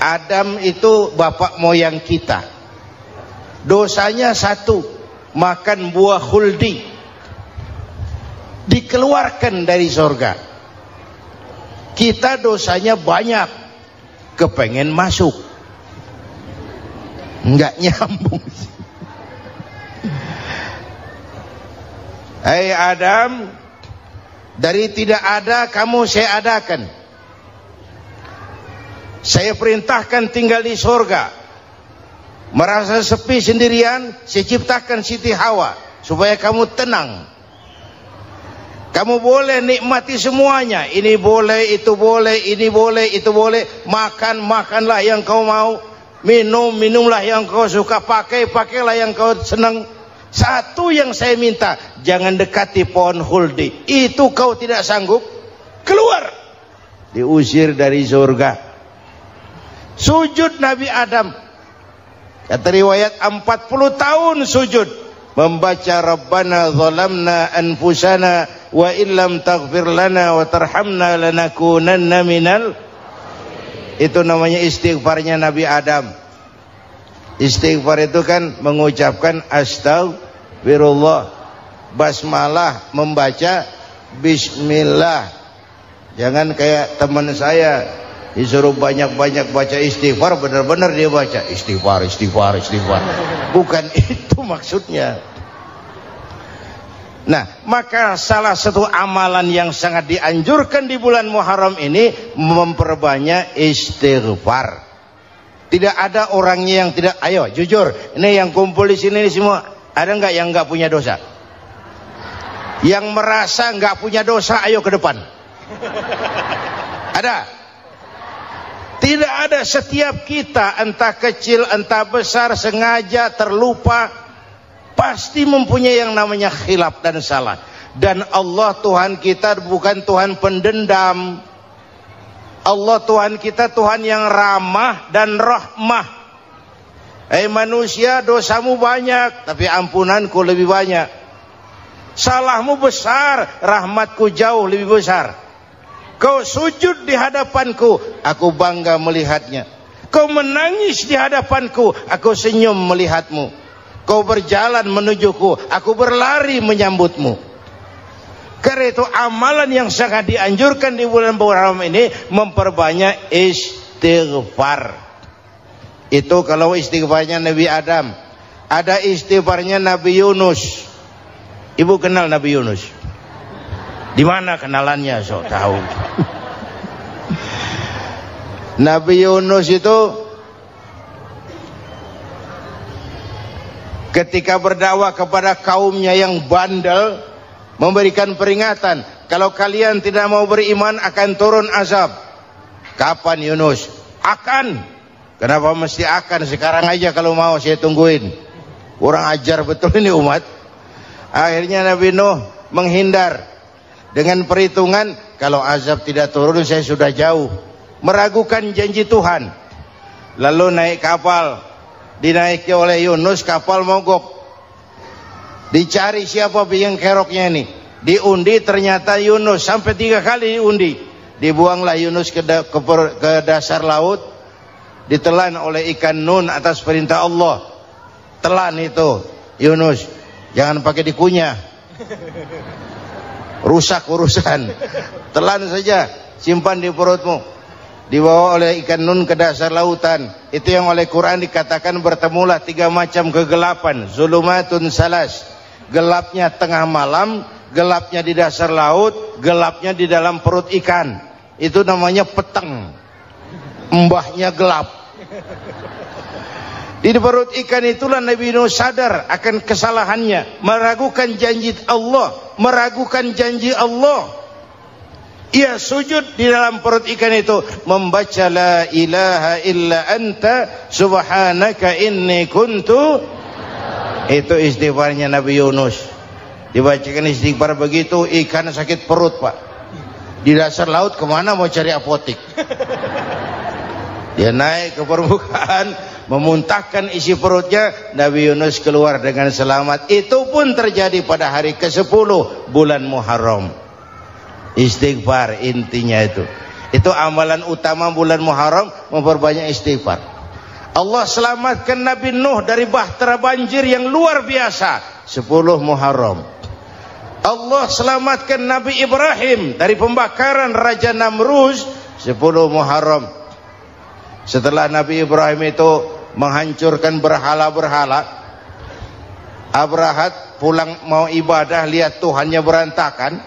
Adam itu bapak moyang kita. Dosanya satu, makan buah khuldi, dikeluarkan dari surga. Kita dosanya banyak, kepengen masuk, nggak nyambung. Hai Adam, dari tidak ada kamu saya adakan. Saya perintahkan tinggal di surga. Merasa sepi sendirian, saya ciptakan Siti Hawa supaya kamu tenang. Kamu boleh nikmati semuanya. Ini boleh, itu boleh, ini boleh, itu boleh. Makan, makanlah yang kau mau. Minum, minumlah yang kau suka. Pakai, pakailah yang kau senang. Satu yang saya minta, jangan dekati pohon khuldi. Itu kau tidak sanggup, keluar. Diusir dari surga. Sujud Nabi Adam, kata riwayat 40 tahun sujud, membaca Rabbana zalamna anfusana wa illam taghfir lana wa tarhamna lanakunanna minal. Itu namanya istighfarnya Nabi Adam. Istighfar itu kan mengucapkan astagfirullah, basmalah, membaca bismillah. Jangan kayak teman saya disuruh banyak-banyak baca istighfar, benar-benar dia baca istighfar, istighfar, istighfar. Bukan itu maksudnya. Nah, maka salah satu amalan yang sangat dianjurkan di bulan Muharram ini memperbanyak istighfar. Tidak ada orangnya yang tidak. Ayo jujur, ini yang kumpul di sini semua, ada nggak yang nggak punya dosa? Yang merasa nggak punya dosa, ayo ke depan. Ada? Tidak ada. Setiap kita, entah kecil entah besar, sengaja terlupa, pasti mempunyai yang namanya khilaf dan salah. Dan Allah Tuhan kita bukan Tuhan pendendam. Allah Tuhan kita Tuhan yang ramah dan rahmah. Manusia, dosamu banyak, tapi ampunanku lebih banyak. Salahmu besar, rahmatku jauh lebih besar. Kau sujud di hadapanku, aku bangga melihatnya. Kau menangis di hadapanku, aku senyum melihatmu. Kau berjalan menujuku, aku berlari menyambutmu. Karena itu amalan yang sangat dianjurkan di bulan Muharram ini memperbanyak istighfar. Itu kalau istighfarnya Nabi Adam. Ada istighfarnya Nabi Yunus. Ibu kenal Nabi Yunus? Di mana kenalannya? Sok tahu. Nabi Yunus itu ketika berdakwah kepada kaumnya yang bandel, memberikan peringatan, kalau kalian tidak mau beriman akan turun azab. Kapan Yunus? Akan. Kenapa mesti akan? Sekarang aja kalau mau, saya tungguin. Kurang ajar betul ini umat. Akhirnya Nabi Nuh menghindar dengan perhitungan, kalau azab tidak turun saya sudah jauh. Meragukan janji Tuhan. Lalu naik kapal, dinaiki oleh Yunus, kapal mogok. Dicari siapa biang keroknya ini. Diundi, ternyata Yunus. Sampai 3 kali diundi. Dibuanglah Yunus ke dasar laut. Ditelan oleh ikan nun atas perintah Allah. Telan itu Yunus. Jangan pakai dikunyah, rusak urusan. Telan saja, simpan di perutmu. Dibawa oleh ikan nun ke dasar lautan. Itu yang oleh Quran dikatakan bertemulah 3 macam kegelapan. Zulumatun salas. Gelapnya tengah malam, gelapnya di dasar laut, gelapnya di dalam perut ikan. Itu namanya peteng. Mbahnya gelap. Di perut ikan itulah Nabi Nuh sadar akan kesalahannya, meragukan janji Allah, meragukan janji Allah. Ia sujud di dalam perut ikan itu, membaca la ilaha illa anta subhanaka inni kuntu. Itu istighfarnya Nabi Yunus. Dibacakan istighfar begitu, ikan sakit perut, Pak. Di dasar laut kemana mau cari apotik? Dia naik ke permukaan, memuntahkan isi perutnya. Nabi Yunus keluar dengan selamat. Itu pun terjadi pada hari ke-10 bulan Muharram. Istighfar intinya itu. Itu amalan utama bulan Muharram, memperbanyak istighfar. Allah selamatkan Nabi Nuh dari bahtera banjir yang luar biasa, 10 Muharram. Allah selamatkan Nabi Ibrahim dari pembakaran Raja Namruz, 10 Muharram. Setelah Nabi Ibrahim itu menghancurkan berhala-berhala, Abrahat pulang mau ibadah, lihat Tuhannya berantakan,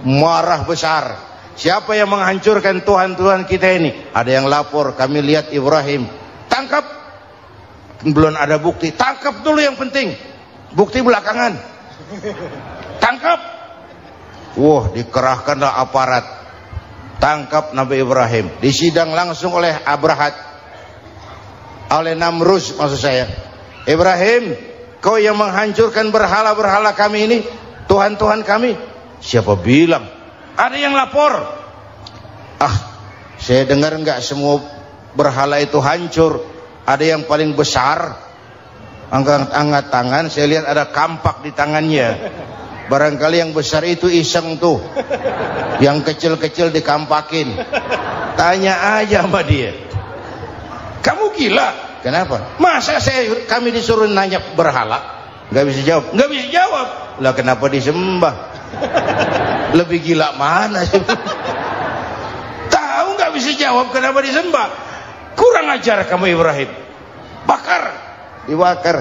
marah besar. Siapa yang menghancurkan Tuhan-Tuhan kita ini? Ada yang lapor, kami lihat Ibrahim. Tangkap. Belum ada bukti, tangkap dulu yang penting, bukti belakangan. Tangkap. Wah, dikerahkanlah aparat, tangkap Nabi Ibrahim, disidang langsung oleh Abrahat, oleh Namruz maksud saya. Ibrahim, kau yang menghancurkan berhala-berhala kami ini, Tuhan-Tuhan kami. Siapa bilang? Ada yang lapor. Saya dengar enggak semua berhala itu hancur. Ada yang paling besar, angkat tangan, saya lihat ada kampak di tangannya. Barangkali yang besar itu iseng tuh, yang kecil-kecil dikampakin. Tanya aja sama dia. Kamu gila? Kenapa? Masa kami disuruh nanya berhala? Nggak bisa jawab. Nggak bisa jawab. Lah kenapa disembah? Lebih gila mana sih? Tahu nggak bisa jawab kenapa disembah? Kurang ajar kamu Ibrahim. Bakar, dibakar.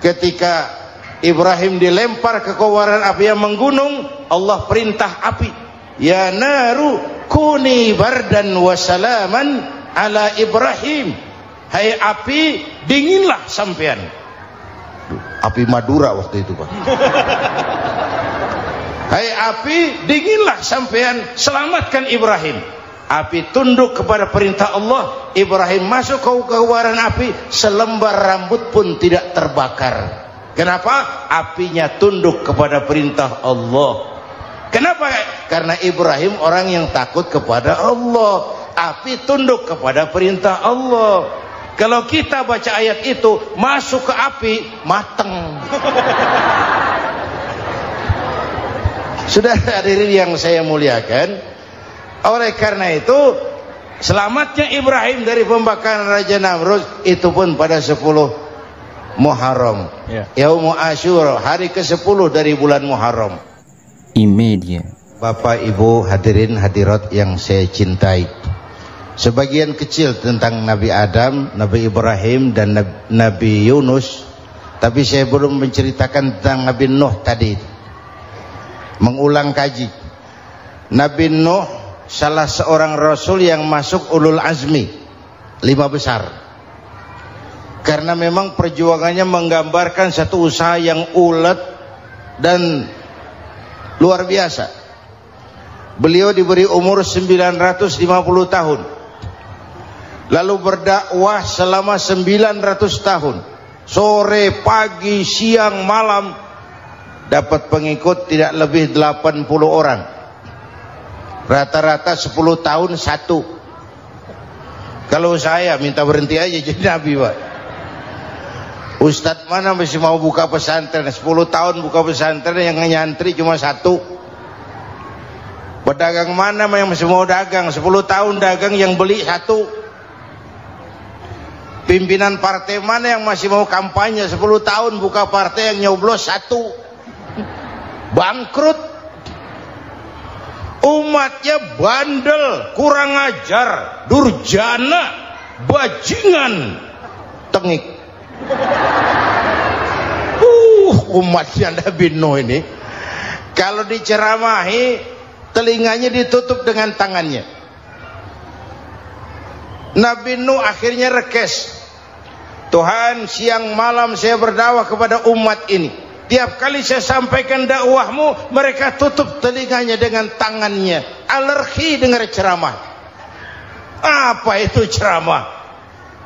Ketika Ibrahim dilempar ke kobaran api yang menggunung, Allah perintah api, ya naru kuni bardan wa salaman ala Ibrahim. Hai api, dinginlah sampean. Api Madura waktu itu, Pak. Hai api, dinginlah sampean, selamatkan Ibrahim. Api tunduk kepada perintah Allah. Ibrahim masuk ke kobaran api, selembar rambut pun tidak terbakar. Kenapa? Apinya tunduk kepada perintah Allah. Kenapa? Karena Ibrahim orang yang takut kepada Allah. Api tunduk kepada perintah Allah. Kalau kita baca ayat itu, masuk ke api, mateng. Sudah hadirin yang saya muliakan, oleh karena itu selamatnya Ibrahim dari pembakaran Raja Namruz itu pun pada 10 Muharram, Yaumul Asyura, hari ke-10 dari bulan Muharram. Imedia. Bapak Ibu hadirin hadirat yang saya cintai, sebagian kecil tentang Nabi Adam, Nabi Ibrahim dan Nabi Yunus, tapi saya belum menceritakan tentang Nabi Nuh tadi. Mengulang kaji. Nabi Nuh salah seorang rasul yang masuk ulul azmi, 5 besar. Karena memang perjuangannya menggambarkan satu usaha yang ulet dan luar biasa. Beliau diberi umur 950 tahun. Lalu berdakwah selama 900 tahun. Sore, pagi, siang, malam, dapat pengikut tidak lebih 80 orang. Rata-rata 10 tahun satu. Kalau saya minta berhenti aja jadi nabi, Pak. Ustadz mana masih mau buka pesantren? 10 tahun buka pesantren, yang nyantri cuma 1. Pedagang mana yang masih mau dagang? 10 tahun dagang, yang beli 1. Pimpinan partai mana yang masih mau kampanye? 10 tahun buka partai, yang nyoblos 1. Bangkrut. Umatnya bandel, kurang ajar, durjana, bajingan, tengik. Umatnya Nabi Nuh ini kalau diceramahi, telinganya ditutup dengan tangannya. Nabi Nuh akhirnya rekes. Tuhan, siang malam saya berdakwah kepada umat ini. Tiap kali saya sampaikan dakwahmu, mereka tutup telinganya dengan tangannya. Alergi dengar ceramah. Apa itu ceramah?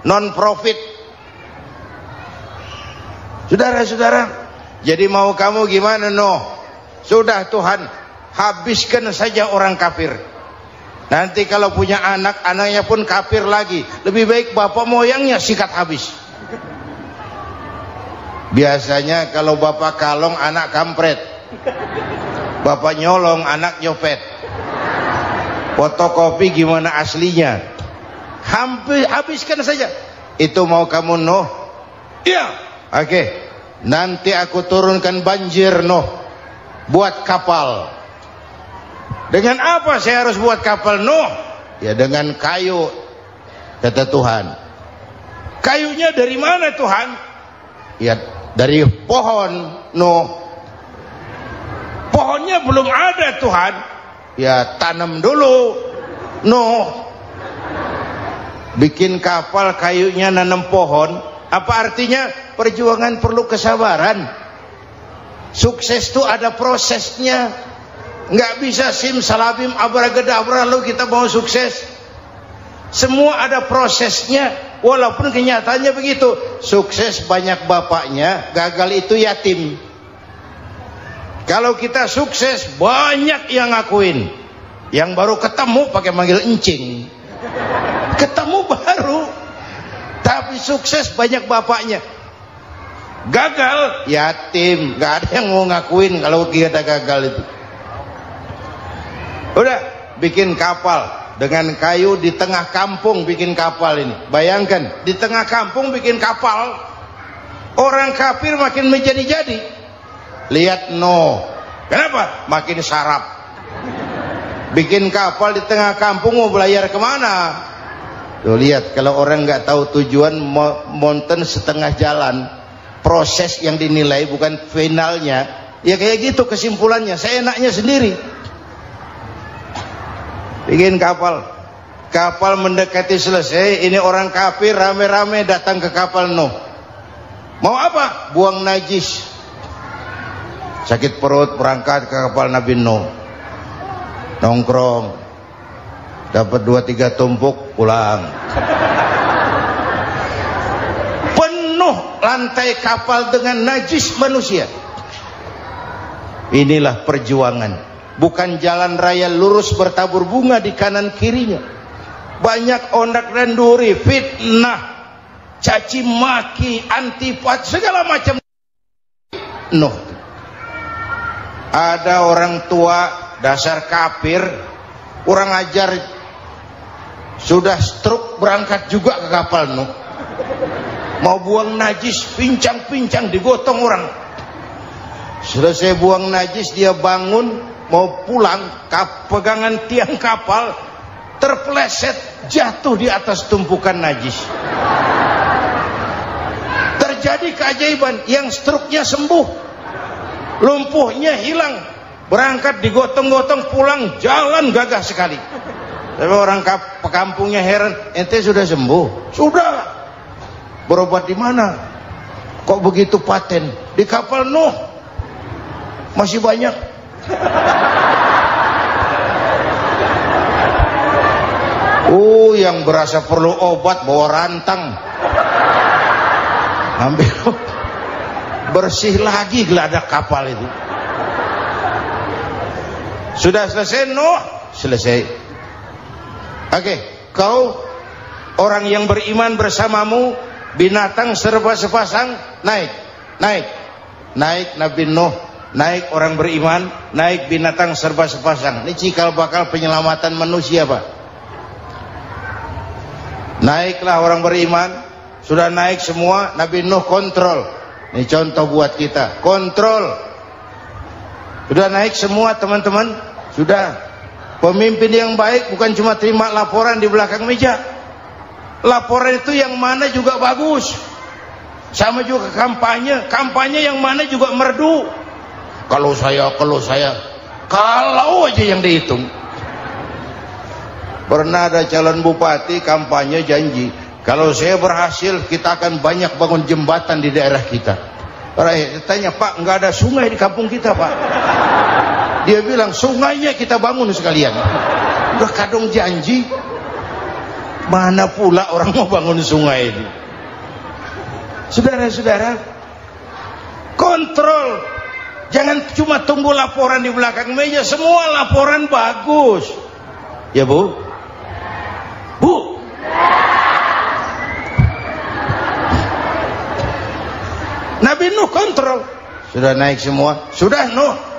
Non profit. Saudara-saudara, jadi mau kamu gimana, Nuh? Sudah Tuhan, habiskan saja orang kafir. Nanti kalau punya anak, anaknya pun kafir lagi. Lebih baik bapak moyangnya sikat habis. Biasanya kalau bapak kalong, anak kampret. Bapak nyolong, anak nyopet. Fotokopi gimana aslinya? Hampir habiskan saja. Itu mau kamu Nuh? Iya. Oke. Nanti aku turunkan banjir Nuh. Buat kapal. Dengan apa saya harus buat kapal Nuh? Ya dengan kayu, kata Tuhan. Kayunya dari mana Tuhan? Ya dari pohon Nuh. Pohonnya belum ada Tuhan. Ya tanam dulu Nuh. Bikin kapal kayunya nanam pohon. Apa artinya? Perjuangan perlu kesabaran. Sukses itu ada prosesnya. Nggak bisa simsalabim abracadabra lalu kita mau sukses. Semua ada prosesnya. Walaupun kenyataannya begitu. Sukses banyak bapaknya, gagal itu yatim. Kalau kita sukses banyak yang ngakuin. Yang baru ketemu pakai manggil encing. Ketemu baru. Tapi sukses banyak bapaknya. Gagal yatim, nggak ada yang mau ngakuin kalau kita gagal itu. Udah bikin kapal dengan kayu di tengah kampung, bikin kapal ini. Bayangkan di tengah kampung bikin kapal. Orang kafir makin menjadi-jadi. Lihat Nuh, kenapa? Makin sarap. Bikin kapal di tengah kampung mau belayar kemana? Tuh lihat, kalau orang nggak tahu tujuan, mountain setengah jalan. Proses yang dinilai bukan finalnya. Ya kayak gitu kesimpulannya. Saya enaknya sendiri. Bikin kapal. Kapal mendekati selesai. Ini orang kafir rame-rame datang ke kapal Nuh. Mau apa? Buang najis. Sakit perut berangkat ke kapal Nabi Nuh. Nongkrong. Dapat 2-3 tumpuk pulang. Penuh lantai kapal dengan najis manusia. Inilah perjuangan. Bukan jalan raya lurus bertabur bunga di kanan kirinya. Banyak ondak dan duri, fitnah, caci maki, antipat, segala macam. Nuh. Ada orang tua dasar kafir, kurang ajar, sudah stroke berangkat juga ke kapal Nuh. Mau buang najis, pincang-pincang digotong orang. Selesai buang najis dia bangun mau pulang, pegangan tiang kapal terpeleset jatuh di atas tumpukan najis. Terjadi keajaiban, yang stroke-nya sembuh, lumpuhnya hilang, berangkat digotong-gotong pulang, jalan gagah sekali. Tapi orang kampungnya heran, ente sudah sembuh? Sudah. Berobat di mana? Kok begitu paten? Di kapal Nuh. Masih banyak. Yang berasa perlu obat bawa rantang. Ambil bersih lagi geladak kapal itu. Sudah selesai Nuh? Selesai. Oke, kau orang yang beriman bersamamu, binatang serba sepasang, naik Nabi Nuh, naik orang beriman, naik binatang serba sepasang. Ini cikal bakal penyelamatan manusia, Pak. Naiklah orang beriman, sudah naik semua, Nabi Nuh kontrol. Ini contoh buat kita, kontrol. Sudah naik semua teman-teman, sudah. Pemimpin yang baik bukan cuma terima laporan di belakang meja. Laporan itu yang mana juga bagus. Sama juga kampanye, kampanye yang mana juga merdu. Kalau saya, kalau aja yang dihitung. Pernah ada calon bupati kampanye janji, kalau saya berhasil kita akan banyak bangun jembatan di daerah kita. Orang tanya, Pak, nggak ada sungai di kampung kita, Pak. Dia bilang, sungainya kita bangun sekalian. Udah kadung janji, mana pula orang mau bangun sungai ini. Saudara-saudara, kontrol. Jangan cuma tunggu laporan di belakang meja, semua laporan bagus. Ya Bu? Bu? Nabi Nuh kontrol. Sudah naik semua? Sudah Nuh.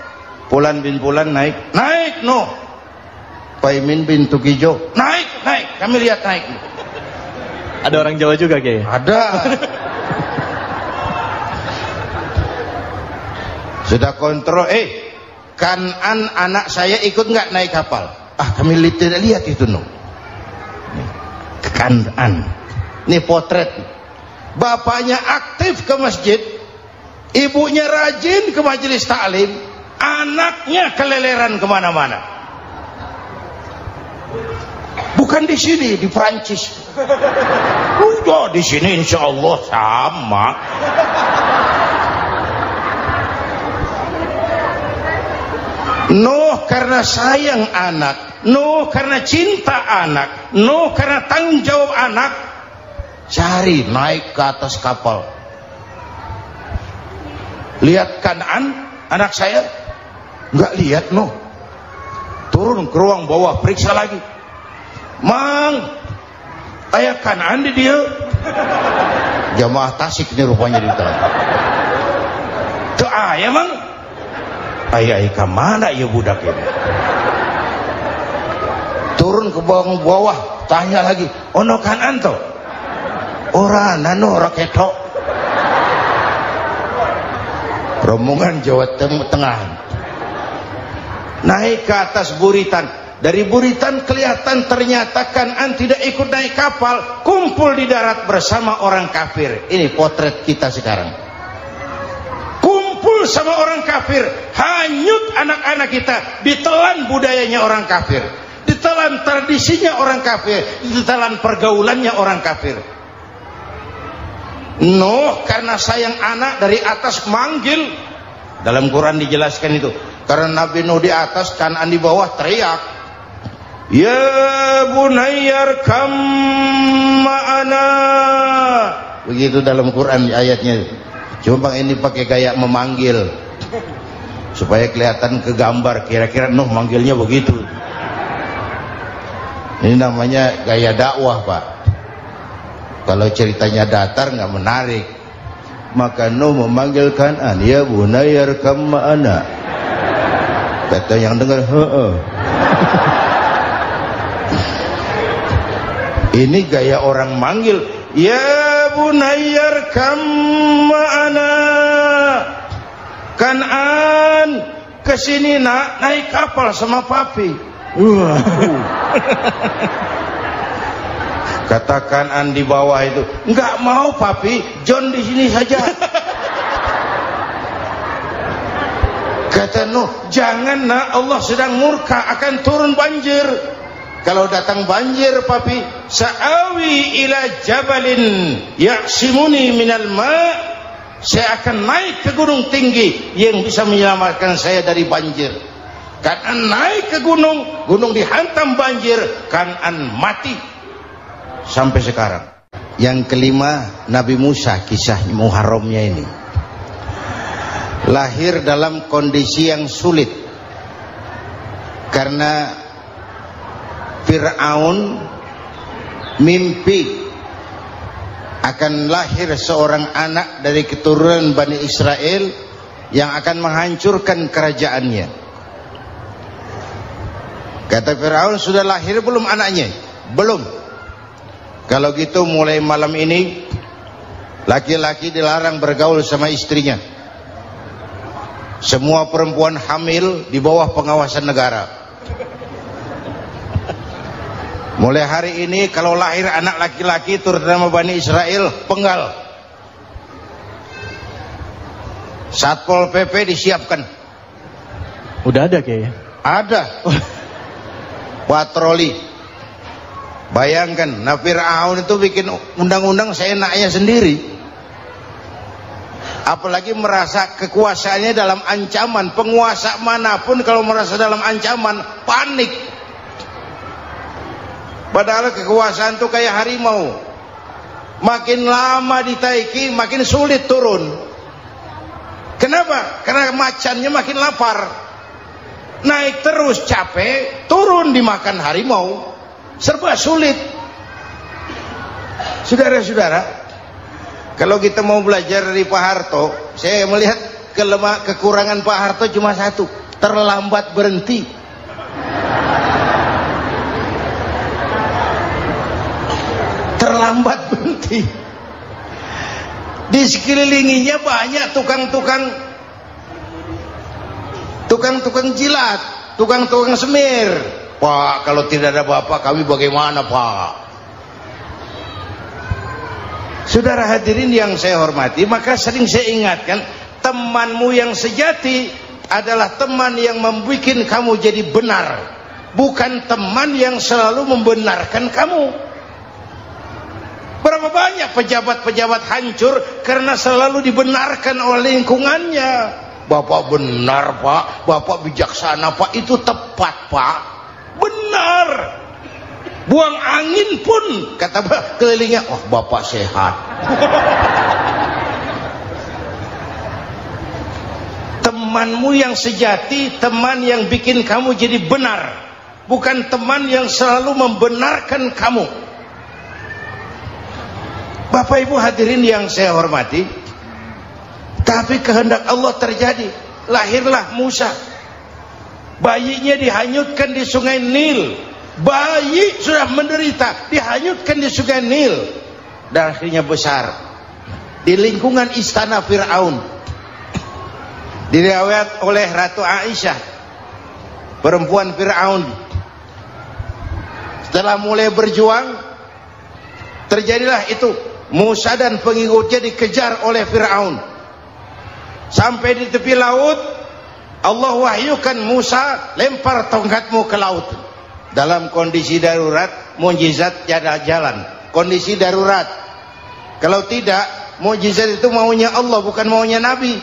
Pulan bin Pulan naik Nuh. Paimin bintu Kijo. Naik, kami lihat naik. Ada orang Jawa juga Kiai? Ada. Sudah kontrol, Kanan anak saya ikut nggak naik kapal? Kami tidak lihat itu Kanan. Ini potret. Bapaknya aktif ke masjid, ibunya rajin ke majelis taklim, anaknya keleleran kemana-mana. Bukan di sini, di Prancis. Udah di sini insya Allah sama. Nuh karena sayang anak, Nuh karena cinta anak, Nuh karena tanggung jawab anak, cari naik ke atas kapal. Lihat Kanaan, anak saya, nggak lihat Nuh. Turun ke ruang bawah, periksa lagi. Mang, ayah Kanaan di dia. Jamaah Tasik ini rupanya di tangan. Tuh ayah mang. Ayah ke mana ya budak ini? Turun ke bawah, tanya lagi. Ono Kanaan toh? Ora nano raketok. Rombongan Jawa Tengah. Naik ke atas buritan. Dari buritan kelihatan ternyata Kanaan tidak ikut naik kapal, kumpul di darat bersama orang kafir. Ini potret kita sekarang. Kumpul sama orang kafir, hanyut anak-anak kita, ditelan budayanya orang kafir, ditelan tradisinya orang kafir, ditelan pergaulannya orang kafir. Nuh karena sayang anak dari atas manggil. Dalam Quran dijelaskan itu. Karena Nabi Nuh di atas, Kanaan di bawah, teriak. Ya bunayyar kam ma'ana. Begitu dalam Quran ayatnya. Cuma bang ini pakai gaya memanggil supaya kelihatan kegambar. Kira-kira Nuh manggilnya begitu. Ini namanya gaya dakwah pak. Kalau ceritanya datar nggak menarik. Maka Nuh memanggil Kanaan, ya bunayyar kam ma'ana. Kata yang dengar, ini gaya orang manggil. Ya bunayyar kam ma'ana. Kanaan, kesini nak, naik kapal sama papi. Kata Kanaan di bawah itu, enggak mau papi, John di sini saja. Kata Nuh, jangan nak, Allah sedang murka, akan turun banjir. Kalau datang banjir papi, sa'awi ila jabalin ya'simuni minal ma', saya akan naik ke gunung tinggi yang bisa menyelamatkan saya dari banjir. Kanaan naik ke gunung, gunung dihantam banjir, Kanaan mati sampai sekarang. Yang kelima, Nabi Musa, kisah Muharramnya ini. Lahir dalam kondisi yang sulit karena Fir'aun mimpi akan lahir seorang anak dari keturunan Bani Israel yang akan menghancurkan kerajaannya. Kata Fir'aun, sudah lahir belum anaknya? Belum. Kalau gitu mulai malam ini laki-laki dilarang bergaul sama istrinya. Semua perempuan hamil di bawah pengawasan negara. Mulai hari ini kalau lahir anak laki-laki terutama Bani Israel, penggal. Satpol PP disiapkan. Udah ada kayaknya. Ada. Patroli. Bayangkan, Fir'aun itu bikin undang-undang seenaknya sendiri. Apalagi merasa kekuasaannya dalam ancaman. Penguasa manapun kalau merasa dalam ancaman, panik. Padahal kekuasaan itu kayak harimau. Makin lama ditaiki, makin sulit turun. Kenapa? Karena macannya makin lapar. Naik terus capek, turun dimakan harimau. Serba sulit. Saudara-saudara, kalau kita mau belajar dari Pak Harto, saya melihat kekurangan Pak Harto cuma satu, terlambat berhenti. sambat berhenti. Di sekelilinginya banyak tukang-tukang jilat, tukang-tukang semir. Pak, kalau tidak ada bapak kami bagaimana, Pak? Saudara hadirin yang saya hormati, maka sering saya ingatkan, temanmu yang sejati adalah teman yang membuat kamu jadi benar, bukan teman yang selalu membenarkan kamu. Berapa banyak pejabat-pejabat hancur karena selalu dibenarkan oleh lingkungannya. Bapak benar, Pak. Bapak bijaksana, Pak. Itu tepat, Pak. Benar. Buang angin pun kata kelilingnya, oh bapak sehat. Temanmu yang sejati, teman yang bikin kamu jadi benar, bukan teman yang selalu membenarkan kamu. Bapak Ibu hadirin yang saya hormati, tapi kehendak Allah terjadi. Lahirlah Musa, bayinya dihanyutkan di sungai Nil. Bayi sudah menderita, dihanyutkan di sungai Nil, dan akhirnya besar di lingkungan istana Fir'aun. Diriwayat oleh Ratu Aisyah, perempuan Fir'aun, setelah mulai berjuang, terjadilah itu. Musa dan pengikutnya dikejar oleh Fir'aun sampai di tepi laut. Allah wahyukan, Musa, lempar tongkatmu ke laut. Dalam kondisi darurat, mukjizat tiada jalan. Kondisi darurat. Kalau tidak, mukjizat itu maunya Allah, bukan maunya Nabi.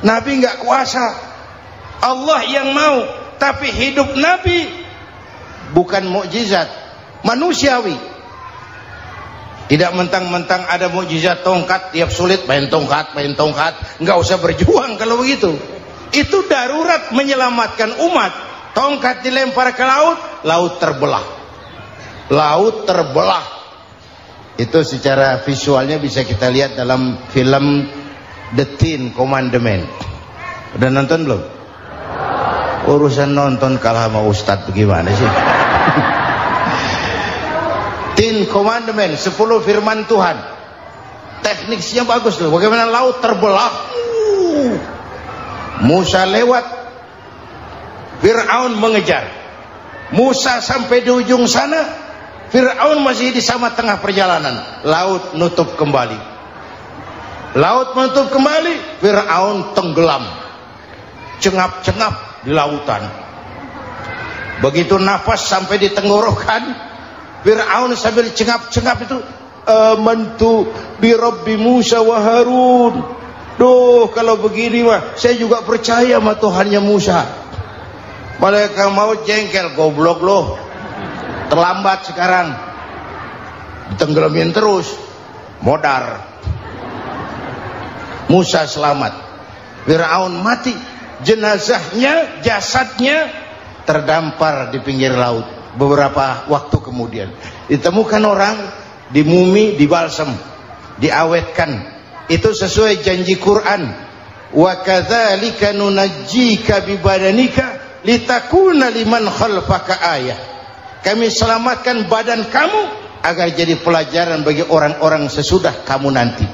Nabi nggak kuasa, Allah yang mau. Tapi hidup Nabi bukan mukjizat, manusiawi. Tidak mentang-mentang ada mukjizat tongkat, tiap sulit main tongkat. Nggak usah berjuang kalau begitu. Itu darurat menyelamatkan umat. Tongkat dilempar ke laut, laut terbelah. Laut terbelah. Itu secara visualnya bisa kita lihat dalam film The Ten Commandments. Udah nonton belum? Urusan nonton kalah sama Ustadz bagaimana sih? Ten Commandments, 10 firman Tuhan. Tekniknya bagus loh. Bagaimana laut terbelah. Musa lewat, Fir'aun mengejar. Musa sampai di ujung sana, Fir'aun masih di sama tengah perjalanan. Laut nutup kembali. Laut menutup kembali, Fir'aun tenggelam, cengap-cengap di lautan. Begitu nafas sampai di tenggorokan, Fir'aun sambil cengap-cengap itu, amantu bi Rabbi Musa wa Harun. Duh, kalau begini mah saya juga percaya sama Tuhannya Musa. Malaikat maut jengkel, goblok loh, terlambat sekarang, ditenggelamin terus, modar. Musa selamat, Fir'aun mati, jenazahnya, jasadnya terdampar di pinggir laut. Beberapa waktu kemudian ditemukan orang, dimumi, dibalsem, diawetkan. Itu sesuai janji Quran, wa kadzalika nunajjika bi badanika litakuna liman khalfaka ayah. Kami selamatkan badan kamu agar jadi pelajaran bagi orang-orang sesudah kamu nanti.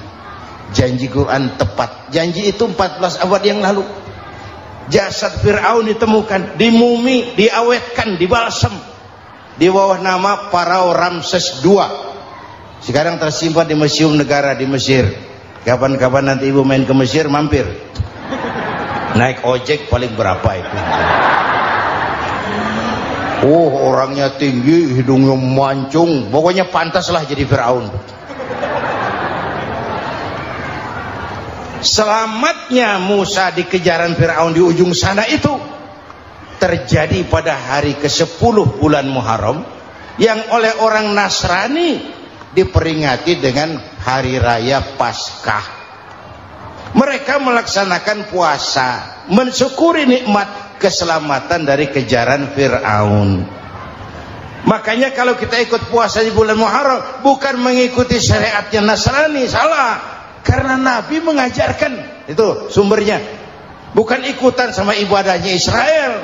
Janji Quran tepat. Janji itu 14 abad yang lalu. Jasad Fir'aun ditemukan, dimumi, diawetkan, dibalsem di bawah nama Farao Ramses II. Sekarang tersimpan di Museum Negara di Mesir. Kapan-kapan nanti ibu main ke Mesir, mampir. Naik ojek paling berapa itu? Oh, orangnya tinggi, hidungnya mancung, pokoknya pantaslah jadi Fir'aun. Selamatnya Musa di kejaran Fir'aun di ujung sana itu terjadi pada hari ke-10 bulan Muharram, yang oleh orang Nasrani diperingati dengan hari raya Paskah. Mereka melaksanakan puasa, mensyukuri nikmat keselamatan dari kejaran Fir'aun. Makanya kalau kita ikut puasa di bulan Muharram, bukan mengikuti syariatnya Nasrani, salah. Karena Nabi mengajarkan, itu sumbernya, bukan ikutan sama ibadahnya Israel.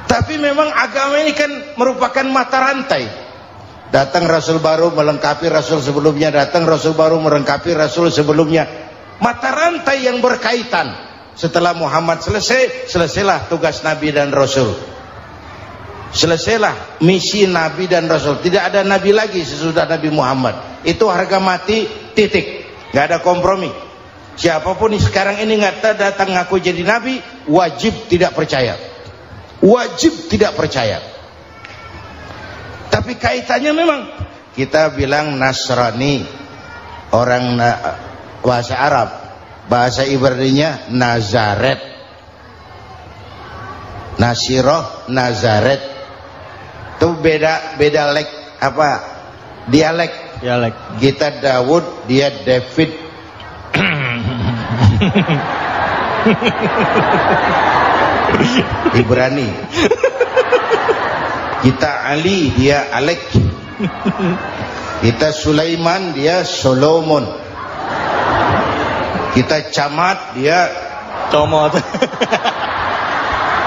Tapi memang agama ini kan merupakan mata rantai. Datang Rasul baru melengkapi Rasul sebelumnya, datang Rasul baru melengkapi Rasul sebelumnya. Mata rantai yang berkaitan. Setelah Muhammad selesai, selesailah tugas Nabi dan Rasul. Selesailah misi Nabi dan Rasul. Tidak ada Nabi lagi sesudah Nabi Muhammad. Itu harga mati, titik. Gak ada kompromi. Siapapun sekarang ini nggak datang ngaku jadi Nabi, wajib tidak percaya. Wajib tidak percaya. Tapi kaitannya memang kita bilang Nasrani, orang bahasa Arab, bahasa Ibraninya Nazaret, Nasiroh, Nazaret. Itu beda dialek. Kita Daud, dia David. Ibrani. Kita Ali, dia Alek. Kita Sulaiman, dia Solomon. Kita Camat, dia Comot.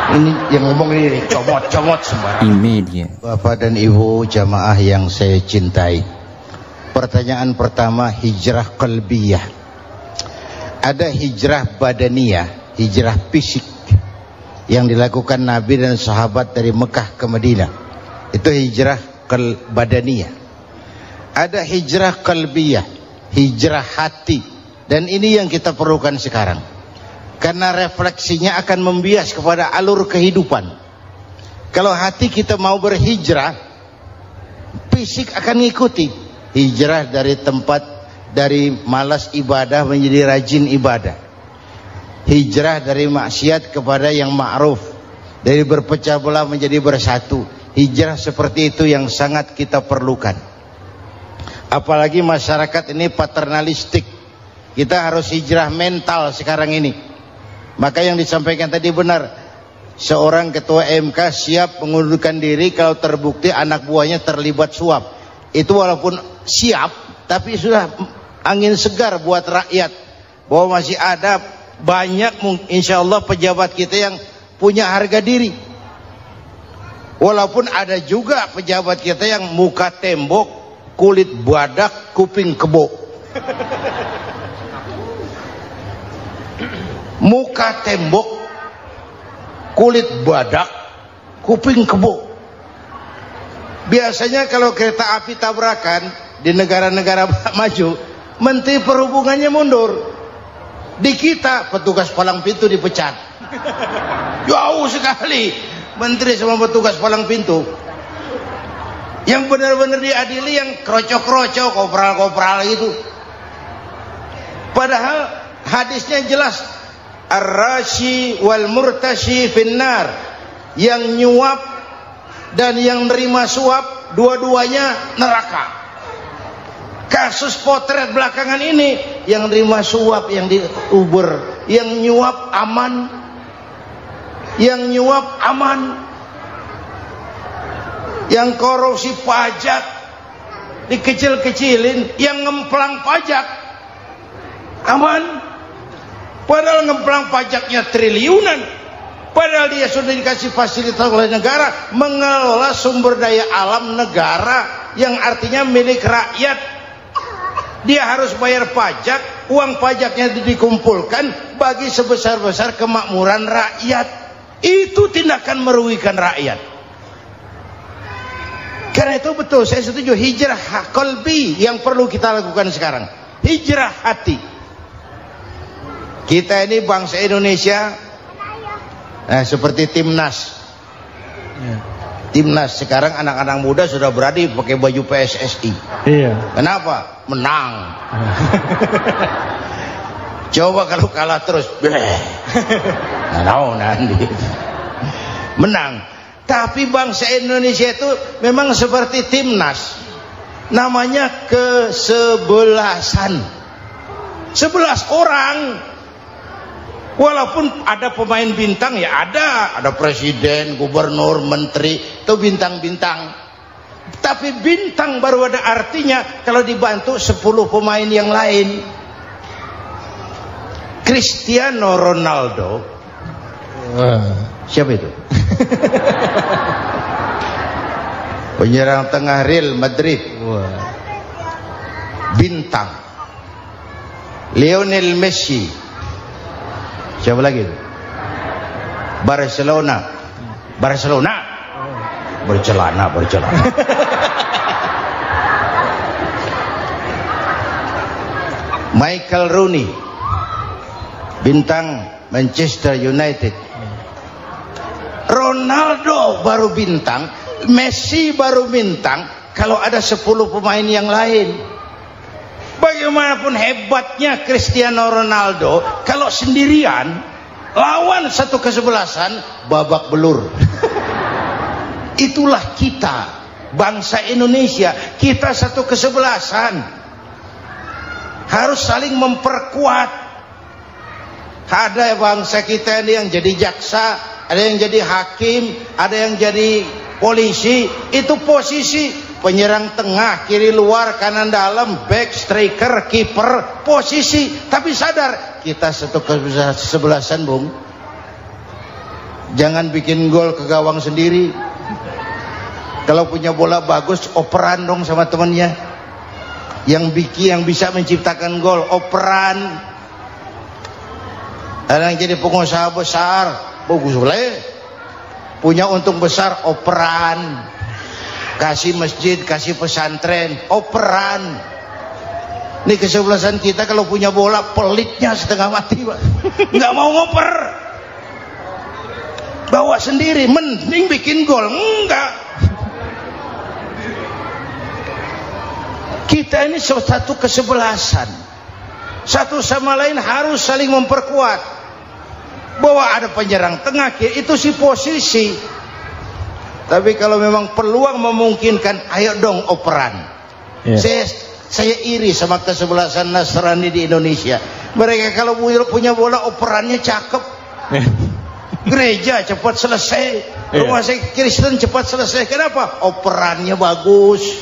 Ini yang ngomong ini comot sembarang. Ini dia. Bapak dan Ibu jamaah yang saya cintai, pertanyaan pertama, hijrah qalbiyah. Ada hijrah badaniyah, hijrah fisik yang dilakukan Nabi dan sahabat dari Mekah ke Madinah. Itu hijrah badaniyah. Ada hijrah qalbiyah, hijrah hati. Dan ini yang kita perlukan sekarang. Karena refleksinya akan membias kepada alur kehidupan. Kalau hati kita mau berhijrah, fisik akan ngikuti. Hijrah dari tempat, dari malas ibadah menjadi rajin ibadah. Hijrah dari maksiat kepada yang ma'ruf, dari berpecah belah menjadi bersatu. Hijrah seperti itu yang sangat kita perlukan. Apalagi masyarakat ini paternalistik. Kita harus hijrah mental sekarang ini. Maka yang disampaikan tadi benar. Seorang ketua MK siap mengundurkan diri kalau terbukti anak buahnya terlibat suap. Itu walaupun siap, tapi sudah angin segar buat rakyat. Bahwa masih ada banyak insya Allah pejabat kita yang punya harga diri. Walaupun ada juga pejabat kita yang muka tembok, kulit badak, kuping kebo. Muka tembok, kulit badak, kuping kebo. Biasanya kalau kereta api tabrakan di negara-negara maju, Menteri Perhubungannya mundur. Di kita petugas palang pintu dipecat. Jauh sekali menteri sama petugas palang pintu. Yang benar-benar diadili yang krocok-krocok, kopral-kopral itu. Padahal hadisnya jelas, ar-rashi wal murtashi finnar. Yang nyuap dan yang nerima suap, dua-duanya neraka. Kasus potret belakangan ini, yang nerima suap, yang diuber, yang nyuap aman. Yang nyuap aman, yang korupsi pajak dikecil-kecilin, yang ngemplang pajak aman. Padahal ngemplang pajaknya triliunan. Padahal dia sudah dikasih fasilitas oleh negara mengelola sumber daya alam negara yang artinya milik rakyat. Dia harus bayar pajak, uang pajaknya dikumpulkan bagi sebesar-besar kemakmuran rakyat. Itu tindakan merugikan rakyat. Karena itu betul, saya setuju, hijrah qalbi yang perlu kita lakukan sekarang. Hijrah hati. Kita ini bangsa Indonesia, seperti timnas. Timnas sekarang anak-anak muda sudah berani pakai baju PSSI. Iya. Kenapa? Menang. Coba kalau kalah terus, nanti menang. Tapi bangsa Indonesia itu memang seperti timnas, namanya kesebelasan, 11 orang. Walaupun ada pemain bintang, ya ada presiden, gubernur, menteri, itu bintang-bintang. Tapi bintang baru ada artinya kalau dibantu 10 pemain yang lain. Cristiano Ronaldo, siapa itu? Penyerang tengah Real Madrid. Wah. Bintang. Lionel Messi. Siapa lagi? Barcelona. Bercelana. Michael Rooney, bintang Manchester United. Ronaldo baru bintang, Messi baru bintang kalau ada 10 pemain yang lain. Bagaimanapun hebatnya Cristiano Ronaldo, kalau sendirian lawan satu kesebelasan, babak belur. Itulah kita, bangsa Indonesia. Kita satu kesebelasan, harus saling memperkuat. Ada bangsa kita ini yang jadi jaksa, ada yang jadi hakim, ada yang jadi polisi. Itu posisi penyerang tengah, kiri luar, kanan dalam, back, striker, kiper, posisi. Tapi sadar kita satu kesebelasan, Bung. Jangan bikin gol ke gawang sendiri. Kalau punya bola bagus, operan dong sama temannya. Yang bisa menciptakan gol, operan. Ada yang jadi pengusaha besar, bagus boleh. Punya untung besar, operan. Kasih masjid, kasih pesantren, operan. Ini kesebelasan kita kalau punya bola pelitnya setengah mati, Pak. Nggak mau ngoper. Bawa sendiri, mending bikin gol. Enggak. Kita ini satu kesebelasan, satu sama lain harus saling memperkuat. Bahwa ada penyerang tengah kiri, itu si posisi. Tapi kalau memang peluang memungkinkan, ayo dong operan. Saya iri sama kesebelasan Nasrani di Indonesia. Mereka kalau punya bola operannya cakep. Gereja cepat selesai, rumah sakit Kristen cepat selesai. Kenapa? Operannya bagus.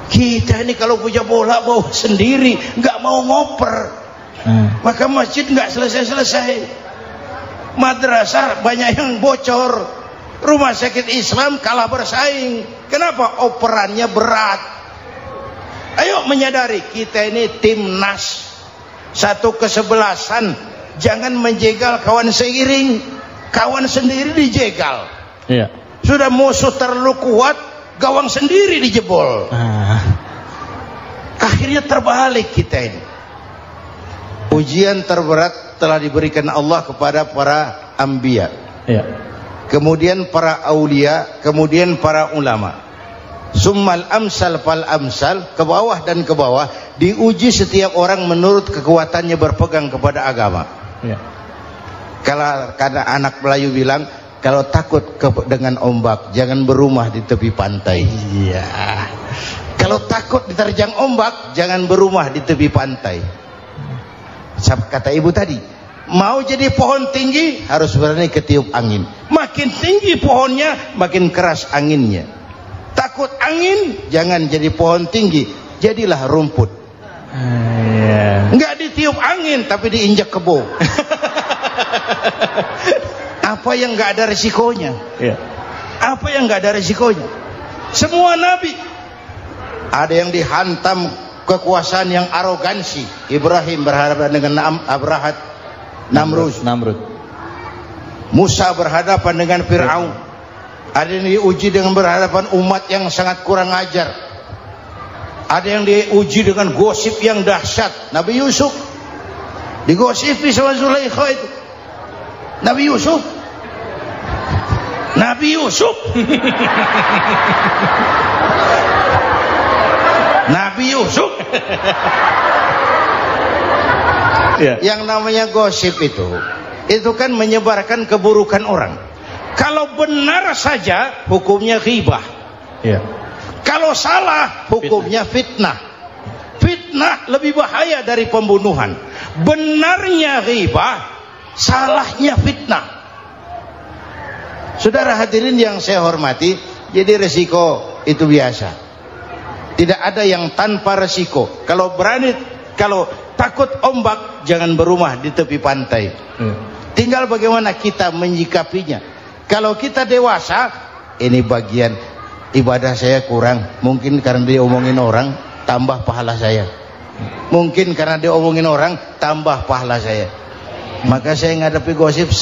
Kita ini kalau punya bola bawa sendiri, nggak mau ngoper, maka masjid nggak selesai-selesai, madrasah banyak yang bocor, rumah sakit Islam kalah bersaing. Kenapa? Operannya berat. Ayo menyadari kita ini timnas, satu kesebelasan. Jangan menjegal kawan seiring, kawan sendiri dijegal. Sudah musuh terlalu kuat, gawang sendiri dijebol. Akhirnya terbalik kita ini. Ujian terberat telah diberikan Allah kepada para anbiya, kemudian para aulia, kemudian para ulama. Summal amsal fal amsal, ke bawah dan ke bawah, diuji setiap orang menurut kekuatannya berpegang kepada agama. Karena anak Melayu bilang, kalau takut dengan ombak, jangan berumah di tepi pantai. Kalau takut diterjang ombak, jangan berumah di tepi pantai. Kata ibu tadi, mau jadi pohon tinggi, harus berani ketiup angin. Makin tinggi pohonnya, makin keras anginnya. Takut angin, jangan jadi pohon tinggi, jadilah rumput. Nggak ditiup angin, tapi diinjak kebo. Apa yang nggak ada resikonya? Apa yang nggak ada resikonya? Semua nabi ada yang dihantam kekuasaan yang arogansi. Ibrahim berhadapan dengan Namrud. Musa berhadapan dengan Fir'aun. Ada yang diuji dengan berhadapan umat yang sangat kurang ajar. Ada yang diuji dengan gosip yang dahsyat. Nabi Yusuf digosipi sama Zulaikha itu. Nabi Yusuf Yang namanya gosip itu kan menyebarkan keburukan orang. Kalau benar saja hukumnya ghibah. Kalau salah hukumnya fitnah. Fitnah lebih bahaya dari pembunuhan. Benarnya ghibah, salahnya fitnah. Saudara hadirin yang saya hormati, jadi resiko itu biasa. Tidak ada yang tanpa resiko. Kalau takut ombak, jangan berumah di tepi pantai. Tinggal bagaimana kita menyikapinya. Kalau kita dewasa, ini bagian ibadah saya kurang. Mungkin karena dia omongin orang, tambah pahala saya. Mungkin karena dia omongin orang, tambah pahala saya. Maka saya ngadepi gosip